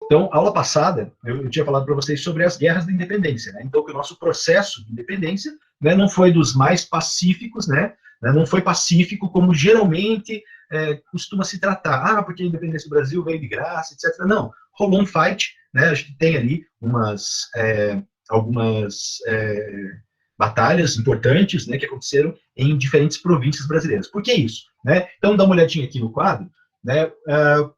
Então, aula passada, eu tinha falado para vocês sobre as guerras da independência, né? Então, que o nosso processo de independência, né, não foi dos mais pacíficos, né? Não foi pacífico como geralmente costuma se tratar. Ah, porque a independência do Brasil veio de graça, etc. Não, rolou um fight, né? A gente tem ali algumas batalhas importantes, né, que aconteceram em diferentes províncias brasileiras. Por que isso? Né? Então, dá uma olhadinha aqui no quadro, né,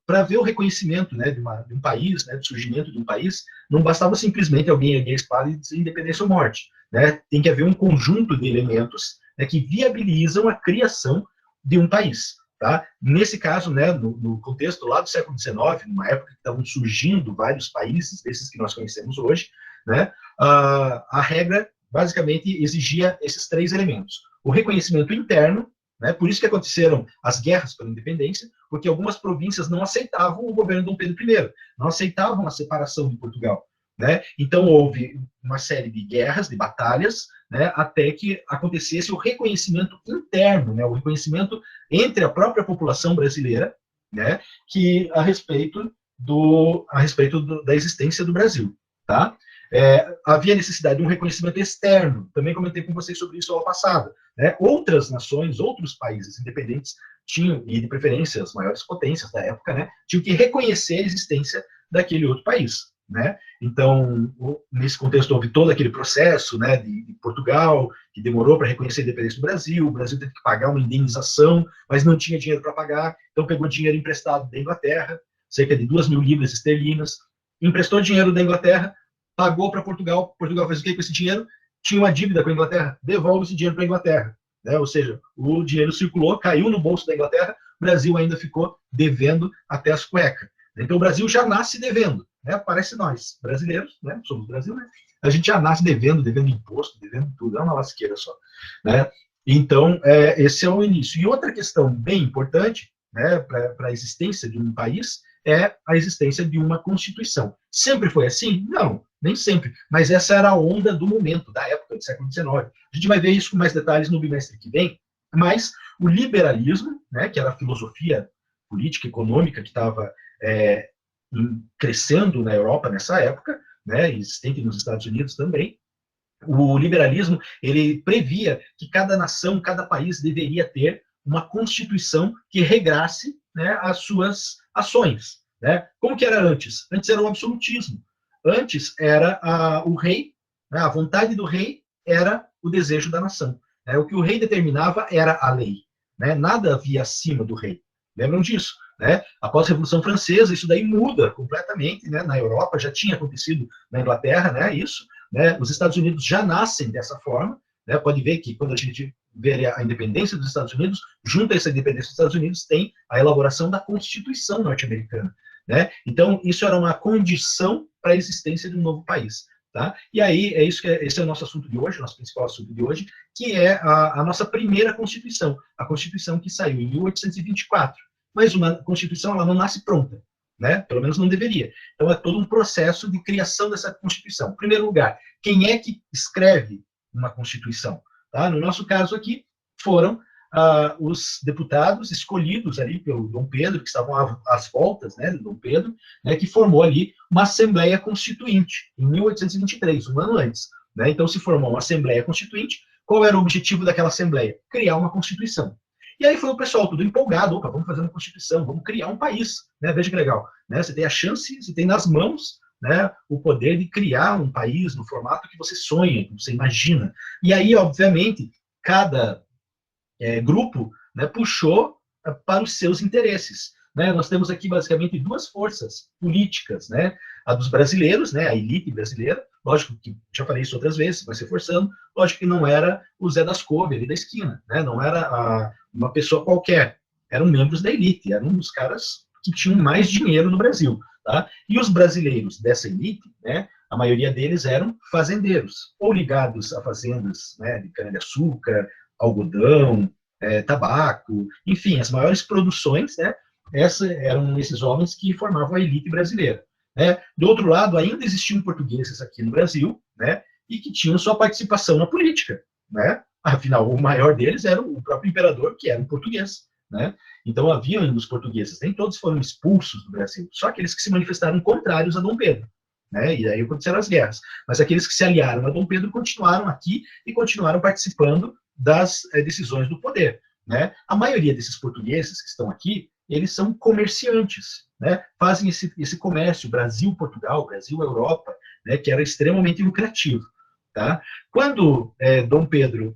para ver o reconhecimento, né, de um país, né, do surgimento de um país, não bastava simplesmente alguém erguer a espada e dizer independência ou morte. Né? Tem que haver um conjunto de elementos, né, que viabilizam a criação de um país. Tá? Nesse caso, né, no contexto lá do século XIX, numa época que estavam surgindo vários países, desses que nós conhecemos hoje, né, a regra basicamente exigia esses três elementos. O reconhecimento interno, né, por isso que aconteceram as guerras pela independência, porque algumas províncias não aceitavam o governo de Dom Pedro I, não aceitavam a separação de Portugal. Né? Então houve uma série de guerras, de batalhas, né, até que acontecesse o reconhecimento interno, né, o reconhecimento entre a própria população brasileira, né, que a respeito da existência do Brasil. Tá? Havia necessidade de um reconhecimento externo, também comentei com vocês sobre isso ao passado. Né? Outras nações, outros países independentes tinham, e de preferência as maiores potências da época, né, tinham que reconhecer a existência daquele outro país. Né? Então, nesse contexto, houve todo aquele processo, né, de Portugal, que demorou para reconhecer a independência do Brasil. O Brasil teve que pagar uma indenização, mas não tinha dinheiro para pagar, então pegou dinheiro emprestado da Inglaterra, cerca de 2.000 libras esterlinas, emprestou dinheiro da Inglaterra, pagou para Portugal. Portugal fez o que com esse dinheiro? Tinha uma dívida com a Inglaterra, devolve esse dinheiro para a Inglaterra. Né? Ou seja, o dinheiro circulou, caiu no bolso da Inglaterra, o Brasil ainda ficou devendo até as cuecas. Então o Brasil já nasce devendo. Né? Parece nós, brasileiros, né? Somos Brasil, né? A gente já nasce devendo imposto, devendo tudo, é uma lasqueira só. Né? Então, esse é o início. E outra questão bem importante, né, para a existência de um país é a existência de uma Constituição. Sempre foi assim? Não, nem sempre. Mas essa era a onda do momento, da época, do século XIX. A gente vai ver isso com mais detalhes no bimestre que vem, mas o liberalismo, né, que era a filosofia política e econômica que estava crescendo na Europa nessa época, né, existente nos Estados Unidos também, o liberalismo ele previa que cada nação, cada país deveria ter uma constituição que regrasse, né, as suas ações. Né? Como que era antes? Antes era o absolutismo. Antes era o rei, né, a vontade do rei era o desejo da nação. Né? O que o rei determinava era a lei. Né? Nada havia acima do rei. Lembram disso? Né? Após a Revolução Francesa, isso daí muda completamente. Né? Na Europa já tinha acontecido, na Inglaterra, né, isso. Né? Os Estados Unidos já nascem dessa forma. Né? Pode ver que quando a gente vê a independência dos Estados Unidos, junto a essa independência dos Estados Unidos, tem a elaboração da Constituição norte-americana. Né? Então, isso era uma condição para a existência de um novo país. Tá? E aí, esse é o nosso assunto de hoje, o nosso principal assunto de hoje, que é a nossa primeira Constituição, a Constituição que saiu em 1824. Mas uma Constituição ela não nasce pronta. Né? Pelo menos não deveria. Então, é todo um processo de criação dessa Constituição. Em primeiro lugar, quem é que escreve uma Constituição? Tá? No nosso caso aqui, foram os deputados escolhidos ali pelo Dom Pedro, que estavam às voltas, né, de Dom Pedro, né, que formou ali uma Assembleia Constituinte, em 1823, um ano antes. Né? Então, se formou uma Assembleia Constituinte. Qual era o objetivo daquela Assembleia? Criar uma Constituição. E aí foi o pessoal tudo empolgado, opa, vamos fazer uma Constituição, vamos criar um país. Né? Veja que legal. Né? Você tem a chance, você tem nas mãos, né, o poder de criar um país no formato que você sonha, que você imagina. E aí, obviamente, cada grupo, né, puxou para os seus interesses. Né? Nós temos aqui basicamente duas forças políticas, né? A dos brasileiros, né, a elite brasileira, lógico que já falei isso outras vezes, vai se forçando, lógico que não era o Zé das Couve ali da esquina, né? Não era uma pessoa qualquer, eram membros da elite, eram os caras que tinham mais dinheiro no Brasil. Tá? E os brasileiros dessa elite, né, a maioria deles eram fazendeiros, ou ligados a fazendas, né, de cana-de-açúcar, algodão, tabaco, enfim, as maiores produções, né, eram esses homens que formavam a elite brasileira. Né? Do outro lado, ainda existiam portugueses aqui no Brasil, né, e que tinham sua participação na política. Né? Afinal, o maior deles era o próprio imperador, que era um português. né? Então haviam ainda os portugueses, nem todos foram expulsos do Brasil, só aqueles que se manifestaram contrários a Dom Pedro, né? E aí aconteceram as guerras. Mas aqueles que se aliaram a Dom Pedro continuaram aqui e continuaram participando das decisões do poder, né? A maioria desses portugueses que estão aqui, eles são comerciantes, né? Fazem esse comércio Brasil-Portugal, Brasil-Europa, né? Que era extremamente lucrativo. Tá? Quando Dom Pedro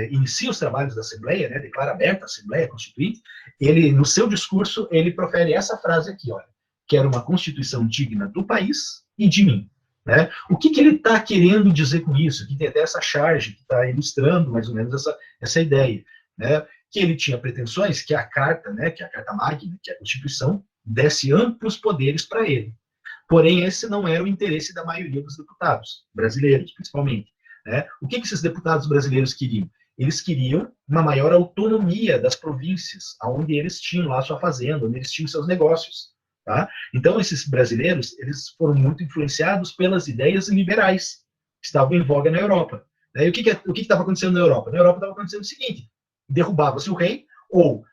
inicia os trabalhos da Assembleia, né, declara aberta a Assembleia Constituinte, ele, no seu discurso, ele profere essa frase aqui, olha, quero uma Constituição digna do país e de mim. Né? O que ele está querendo dizer com isso? Aqui tem até essa charge que está ilustrando mais ou menos essa ideia. Né? Que ele tinha pretensões que a Carta, né, que a Carta Magna, que a Constituição, desse amplos poderes para ele. Porém, esse não era o interesse da maioria dos deputados, brasileiros, principalmente. Né? O que esses deputados brasileiros queriam? Eles queriam uma maior autonomia das províncias, onde eles tinham lá sua fazenda, onde eles tinham seus negócios. Tá? Então, esses brasileiros, eles foram muito influenciados pelas ideias liberais que estavam em voga na Europa. Né? E o que estava acontecendo na Europa? Na Europa estava acontecendo o seguinte, derrubava-se o rei, ou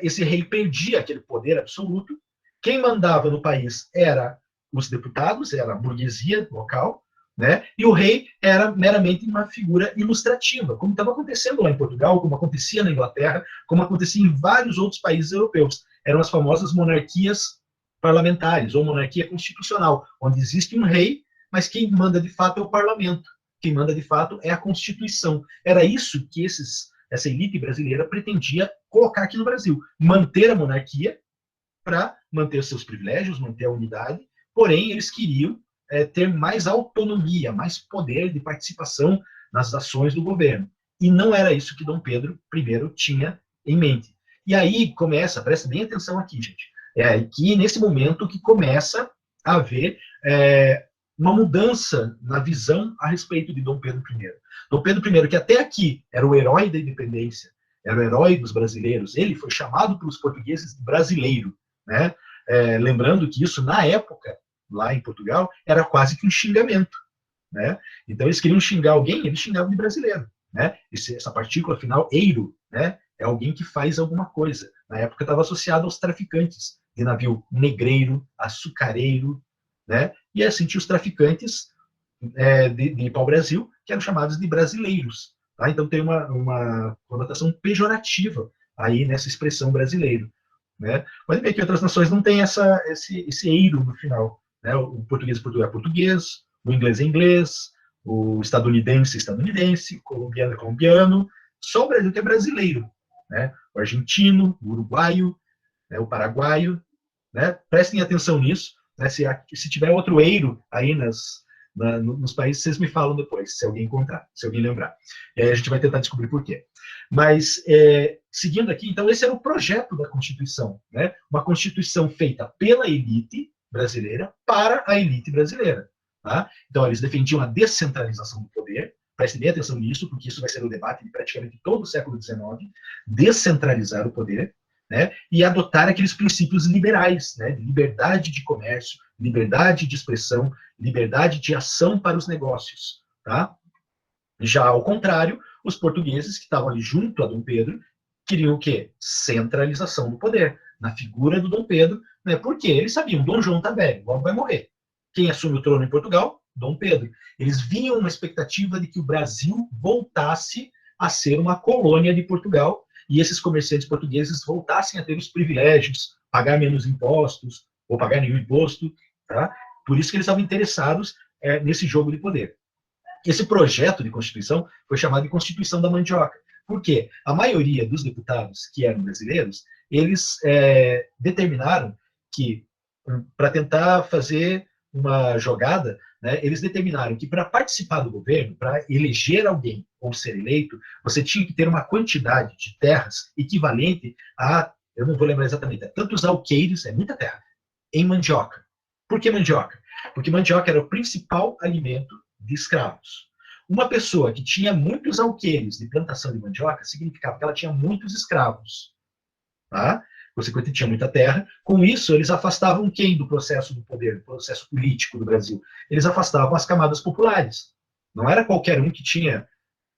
esse rei perdia aquele poder absoluto, quem mandava no país era os deputados, era a burguesia local, né? E o rei era meramente uma figura ilustrativa, como estava acontecendo lá em Portugal, como acontecia na Inglaterra, como acontecia em vários outros países europeus. Eram as famosas monarquias parlamentares, ou monarquia constitucional, onde existe um rei, mas quem manda de fato é o parlamento, quem manda de fato é a Constituição. Era isso que essa elite brasileira pretendia colocar aqui no Brasil, manter a monarquia para manter seus privilégios, manter a unidade, porém eles queriam ter mais autonomia, mais poder de participação nas ações do governo. E não era isso que Dom Pedro I tinha em mente. E aí começa, presta bem atenção aqui, gente, que nesse momento que começa a haver uma mudança na visão a respeito de Dom Pedro I. Dom Pedro I, que até aqui era o herói da independência, era o herói dos brasileiros, ele foi chamado pelos portugueses de brasileiro, né? Lembrando que isso, na época, lá em Portugal, era quase que um xingamento. Né? Então, eles queriam xingar alguém, eles xingavam de brasileiro. Né? Essa partícula final, eiro, né? É alguém que faz alguma coisa. Na época, estava associado aos traficantes de navio negreiro, açucareiro. Né? E assim tinha os traficantes de pau-brasil, que eram chamados de brasileiros. Tá? Então, tem uma conotação pejorativa aí nessa expressão brasileiro. Né? Pode ver que outras nações não têm esse eiro no final. Né? O português é português, o inglês é inglês, o estadunidense é estadunidense, o colombiano é colombiano, só o Brasil que é brasileiro. Né? O argentino, o uruguaio, né? O paraguaio. Né? Prestem atenção nisso. Né? Se tiver outro eiro aí nos países, vocês me falam depois, se alguém encontrar, se alguém lembrar. E aí a gente vai tentar descobrir por quê. Mas, seguindo aqui, então, esse era o projeto da Constituição, né? Uma Constituição feita pela elite brasileira para a elite brasileira. Tá? Então, eles defendiam a descentralização do poder, prestem bem atenção nisso, porque isso vai ser o debate de praticamente todo o século XIX, descentralizar o poder, né? E adotar aqueles princípios liberais, né? De liberdade de comércio, liberdade de expressão, liberdade de ação para os negócios. Tá? Já ao contrário, os portugueses que estavam ali junto a Dom Pedro queriam o quê? Centralização do poder, na figura do Dom Pedro, né? Porque eles sabiam, Dom João está velho, logo vai morrer. Quem assume o trono em Portugal? Dom Pedro. Eles vinham uma expectativa de que o Brasil voltasse a ser uma colônia de Portugal e esses comerciantes portugueses voltassem a ter os privilégios, pagar menos impostos, ou pagar nenhum imposto. Tá? Por isso que eles estavam interessados nesse jogo de poder. Esse projeto de Constituição foi chamado de Constituição da Mandioca. Por quê? A maioria dos deputados que eram brasileiros, eles determinaram que, para tentar fazer uma jogada, né, eles determinaram que para participar do governo, para eleger alguém ou ser eleito, você tinha que ter uma quantidade de terras equivalente a, eu não vou lembrar exatamente, tantos alqueires, é muita terra, em mandioca. Por que mandioca? Porque mandioca era o principal alimento de escravos. Uma pessoa que tinha muitos alqueires de plantação de mandioca significava que ela tinha muitos escravos. Tá? Consequentemente, tinha muita terra. Com isso, eles afastavam quem do processo do poder, do processo político do Brasil? Eles afastavam as camadas populares. Não era qualquer um que tinha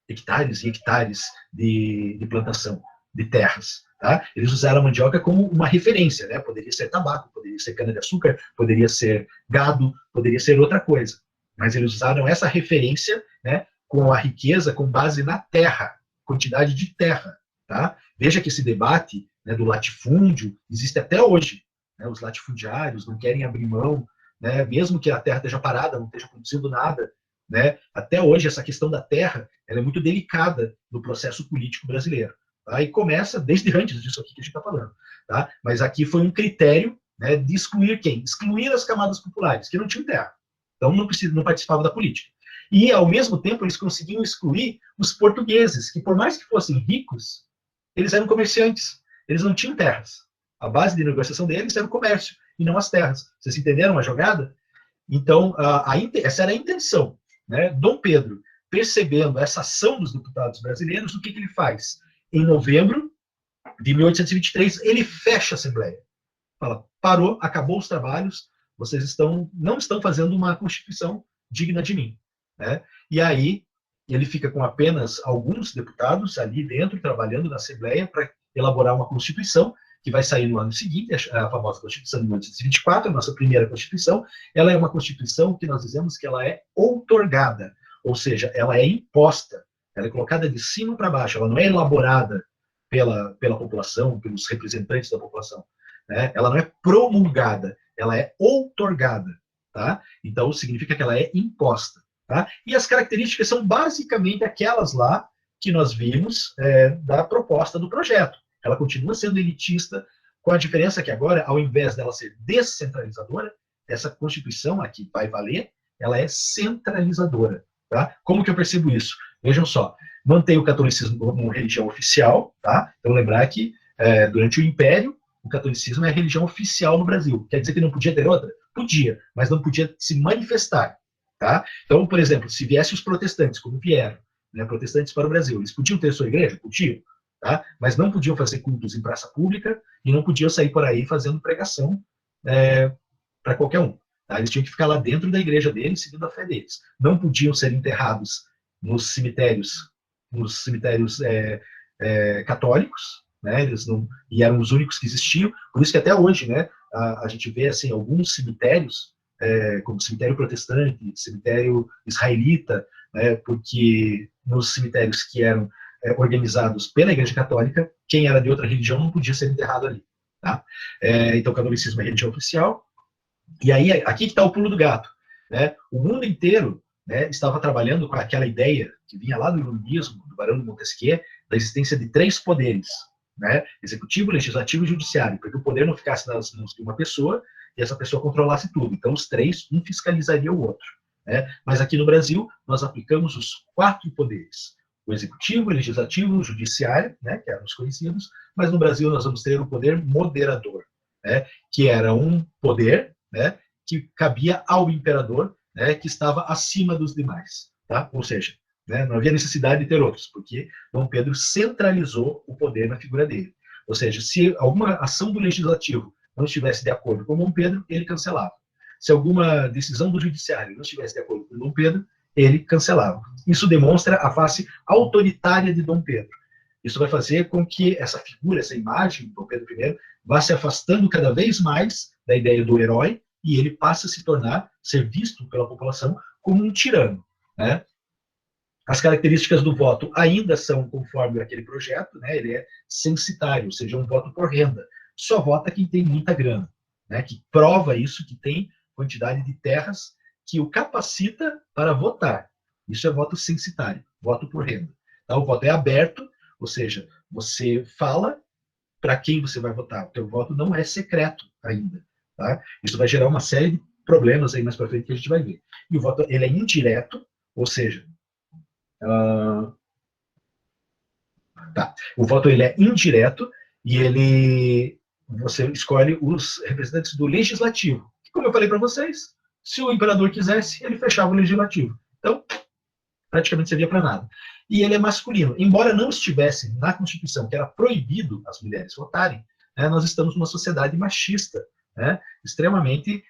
hectares e hectares de plantação de terras. Tá? Eles usaram a mandioca como uma referência, né? Poderia ser tabaco, poderia ser cana-de-açúcar, poderia ser gado, poderia ser outra coisa. Mas eles usaram essa referência, né, com a riqueza com base na terra, quantidade de terra. Tá? Veja que esse debate, né, do latifúndio existe até hoje. Né? Os latifundiários não querem abrir mão, né, mesmo que a terra esteja parada, não esteja produzindo nada. Né? Até hoje, essa questão da terra ela é muito delicada no processo político brasileiro. Tá? E começa desde antes disso aqui que a gente está falando. Tá? Mas aqui foi um critério, né, de excluir quem? Excluir as camadas populares, que não tinham terra. Então não participavam da política. E, ao mesmo tempo, eles conseguiam excluir os portugueses, que por mais que fossem ricos, eles eram comerciantes, eles não tinham terras. A base de negociação deles era o comércio, e não as terras. Vocês entenderam a jogada? Então, essa era a intenção. Né? Dom Pedro, percebendo essa ação dos deputados brasileiros, o que ele faz? Em novembro de 1823, ele fecha a Assembleia. Fala, parou, acabou os trabalhos, vocês não estão fazendo uma Constituição digna de mim. Né? E aí, ele fica com apenas alguns deputados ali dentro, trabalhando na Assembleia, para elaborar uma Constituição, que vai sair no ano seguinte, a famosa Constituição de 1824, a nossa primeira Constituição. Ela é uma Constituição que nós dizemos que ela é outorgada, ou seja, ela é imposta, ela é colocada de cima para baixo, ela não é elaborada pela população, pelos representantes da população. Né? Ela não é promulgada, ela é outorgada. Tá? Então, significa que ela é imposta. Tá? E as características são basicamente aquelas lá que nós vimos da proposta do projeto. Ela continua sendo elitista, com a diferença que agora, ao invés dela ser descentralizadora, essa Constituição aqui vai valer, ela é centralizadora. Tá? Como que eu percebo isso? Vejam só, mantém o catolicismo como religião oficial, tá? Então lembrar que durante o Império, o catolicismo é a religião oficial no Brasil. Quer dizer que não podia ter outra? Podia, mas não podia se manifestar. Tá? Então, por exemplo, se viessem os protestantes, como vieram, né, protestantes para o Brasil, eles podiam ter sua igreja? Podiam. Tá? Mas não podiam fazer cultos em praça pública e não podiam sair por aí fazendo pregação para qualquer um. Tá? Eles tinham que ficar lá dentro da igreja deles, seguindo a fé deles. Não podiam ser enterrados nos cemitérios católicos, né? Eles não, e eram os únicos que existiam. Por isso que até hoje, né, a gente vê assim, alguns cemitérios, como cemitério protestante, cemitério israelita, né, porque nos cemitérios que eram organizados pela Igreja Católica, quem era de outra religião não podia ser enterrado ali. Tá? Então, o catolicismo é religião oficial. E aí, aqui que está o pulo do gato. Né? O mundo inteiro, né, estava trabalhando com aquela ideia que vinha lá do iluminismo, do Barão de Montesquieu, da existência de 3 poderes. Né? Executivo, legislativo e judiciário, porque o poder não ficasse nas mãos de uma pessoa e essa pessoa controlasse tudo. Então, os 3, um fiscalizaria o outro. Né? Mas aqui no Brasil, nós aplicamos os 4 poderes. O executivo, o legislativo, o judiciário, né, que eram os conhecidos, mas no Brasil nós vamos ter o poder moderador, né, que era um poder, né, que cabia ao imperador, né, que estava acima dos demais. Tá? Ou seja, né, não havia necessidade de ter outros, porque Dom Pedro centralizou o poder na figura dele. Ou seja, se alguma ação do legislativo não estivesse de acordo com Dom Pedro, ele cancelava. Se alguma decisão do judiciário não estivesse de acordo com Dom Pedro, ele cancelava. Isso demonstra a face autoritária de Dom Pedro. Isso vai fazer com que essa figura, essa imagem de Dom Pedro I, vá se afastando cada vez mais da ideia do herói e ele passa a se tornar, ser visto pela população como um tirano. Né? As características do voto ainda são conforme aquele projeto, né? Ele é censitário, ou seja, um voto por renda. Só vota quem tem muita grana, né? Que prova isso, que tem quantidade de terras que o capacita para votar. Isso é voto censitário, voto por renda. Tá? O voto é aberto, ou seja, você fala para quem você vai votar. O teu voto não é secreto ainda. Tá? Isso vai gerar uma série de problemas aí mais para frente que a gente vai ver. E o voto ele é indireto, ou seja, o voto ele é indireto e você escolhe os representantes do legislativo. Como eu falei para vocês, se o imperador quisesse, ele fechava o legislativo. Então, praticamente servia para nada. E ele é masculino. Embora não estivesse na Constituição que era proibido as mulheres votarem, né, nós estamos numa sociedade machista, né, extremamente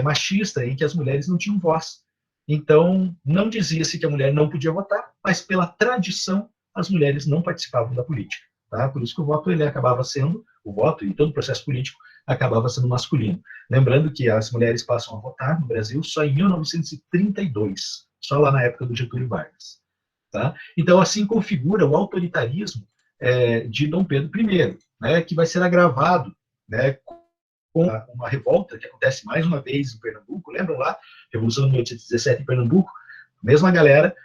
machista, em que as mulheres não tinham voz. Então, não dizia-se que a mulher não podia votar, mas pela tradição, as mulheres não participavam da política. tá? Por isso que o voto ele acabava sendo, o voto e todo o processo político acabava sendo masculino. Lembrando que as mulheres passam a votar no Brasil só em 1932, só lá na época do Getúlio Vargas. Tá? Então, assim configura o autoritarismo de Dom Pedro I, né, que vai ser agravado, né, com uma revolta que acontece mais uma vez em Pernambuco. Lembram lá? Revolução de 1817 em Pernambuco. A mesma galera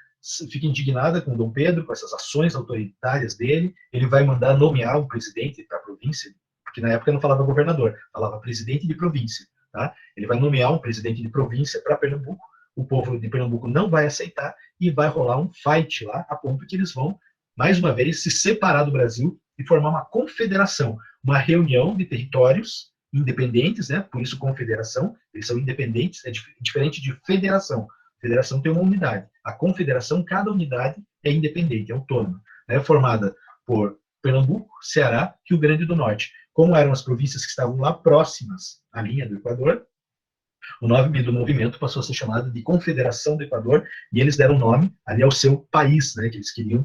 fica indignada com Dom Pedro, com essas ações autoritárias dele. Ele vai mandar nomear um presidente para a província, porque na época não falava governador, falava presidente de província. Tá? Ele vai nomear um presidente de província para Pernambuco. O povo de Pernambuco não vai aceitar e vai rolar um fight lá, a ponto que eles vão, mais uma vez, se separar do Brasil e formar uma confederação, uma reunião de territórios independentes, né? Por isso confederação, eles são independentes, é diferente de federação. Federação tem uma unidade. A confederação, cada unidade é independente, é autônoma, né? Formada por Pernambuco, Ceará, Rio Grande do Norte. Como eram as províncias que estavam lá próximas à linha do Equador, o nome do movimento passou a ser chamado de Confederação do Equador, e eles deram nome ali ao seu país, né, que eles queriam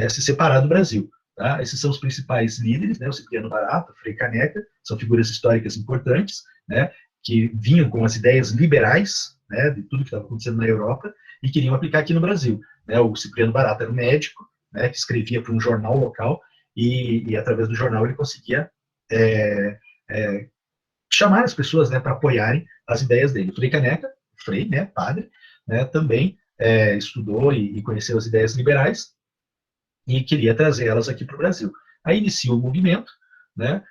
se separar do Brasil. Tá? Esses são os principais líderes, né, o Cipriano Barata, o Frei Caneca, são figuras históricas importantes, né, que vinham com as ideias liberais, né, de tudo que estava acontecendo na Europa, e queriam aplicar aqui no Brasil. Né? O Cipriano Barata era um médico, né, que escrevia para um jornal local, e através do jornal ele conseguia chamar as pessoas, né, para apoiarem as ideias dele. Frei Caneca, Frei, né, padre, né, também estudou e conheceu as ideias liberais e queria trazer elas aqui para o Brasil. Aí inicia o movimento, né,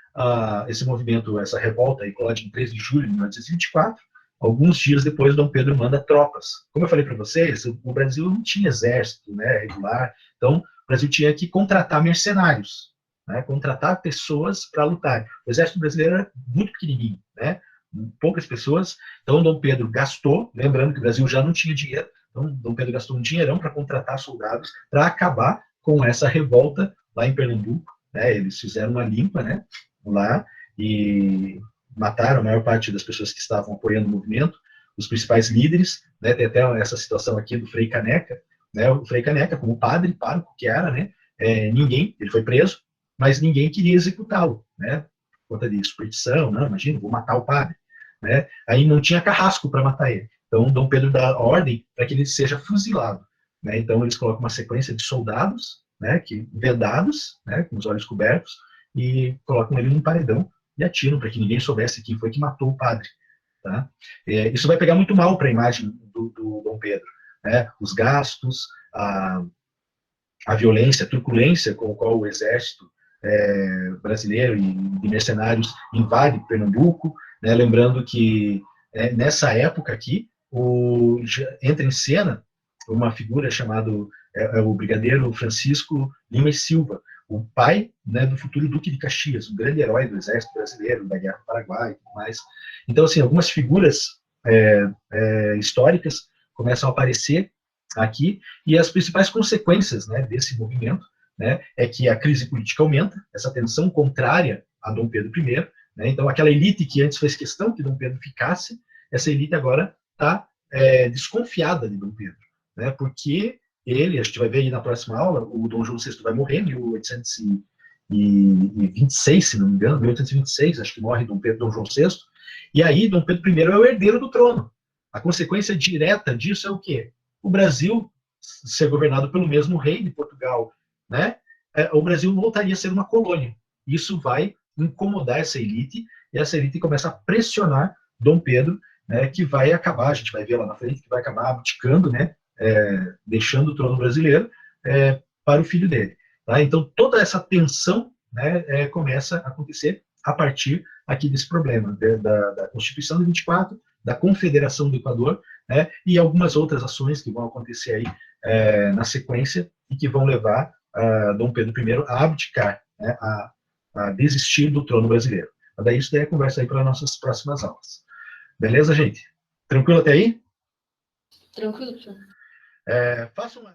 esse movimento, essa revolta, eclode em 3 de julho de 1924. Alguns dias depois, Dom Pedro manda tropas. Como eu falei para vocês, o Brasil não tinha exército, né, regular, então o Brasil tinha que contratar mercenários, né, contratar pessoas para lutar. O exército brasileiro era muito pequenininho, né, poucas pessoas, então Dom Pedro gastou, lembrando que o Brasil já não tinha dinheiro, então Dom Pedro gastou um dinheirão para contratar soldados para acabar com essa revolta lá em Pernambuco. Né, eles fizeram uma limpa, né, lá e mataram a maior parte das pessoas que estavam apoiando o movimento, os principais líderes, né, tem até essa situação aqui do Frei Caneca, né, o Frei Caneca, como padre, pároco que era, né, ninguém, ele foi preso, mas ninguém queria executá-lo, né, por conta de superstição, não, imagina, vou matar o padre, né, aí não tinha carrasco para matar ele, então Dom Pedro dá ordem para que ele seja fuzilado, né, então eles colocam uma sequência de soldados, né, que vedados, né, com os olhos cobertos, e colocam ele num paredão e atiram para que ninguém soubesse quem foi que matou o padre. Tá? Isso vai pegar muito mal para a imagem do Dom Pedro. Né? Os gastos, a violência, a truculência com a qual o exército brasileiro e de mercenários invade Pernambuco, né? Lembrando que nessa época aqui entra em cena uma figura chamada o brigadeiro Francisco Lima e Silva, o pai, né, do futuro Duque de Caxias, um grande herói do exército brasileiro, da Guerra do Paraguai e tudo mais. Então, assim, algumas figuras históricas começam a aparecer aqui, e as principais consequências, né, desse movimento, né, é que a crise política aumenta, essa tensão contrária a Dom Pedro I, né, então aquela elite que antes fez questão que Dom Pedro ficasse, essa elite agora está desconfiada de Dom Pedro, né, porque ele, a gente vai ver aí na próxima aula, o Dom João VI vai morrer em 1826, se não me engano, 1826, acho que morre Dom João VI, e aí Dom Pedro I é o herdeiro do trono. A consequência direta disso é o quê? O Brasil ser governado pelo mesmo rei de Portugal, né? O Brasil voltaria a ser uma colônia. Isso vai incomodar essa elite, e essa elite começa a pressionar Dom Pedro, né, que vai acabar, a gente vai ver lá na frente, que vai acabar abdicando, né, deixando o trono brasileiro para o filho dele. Tá? Então, toda essa tensão, né, começa a acontecer a partir aqui desse problema, da Constituição de 24, da Confederação do Equador, né, e algumas outras ações que vão acontecer aí na sequência e que vão levar Dom Pedro I a abdicar, né, a desistir do trono brasileiro. Mas daí isso daí é conversa aí para nossas próximas aulas. Beleza, gente? Tranquilo até aí? Tranquilo, professor. Faça uma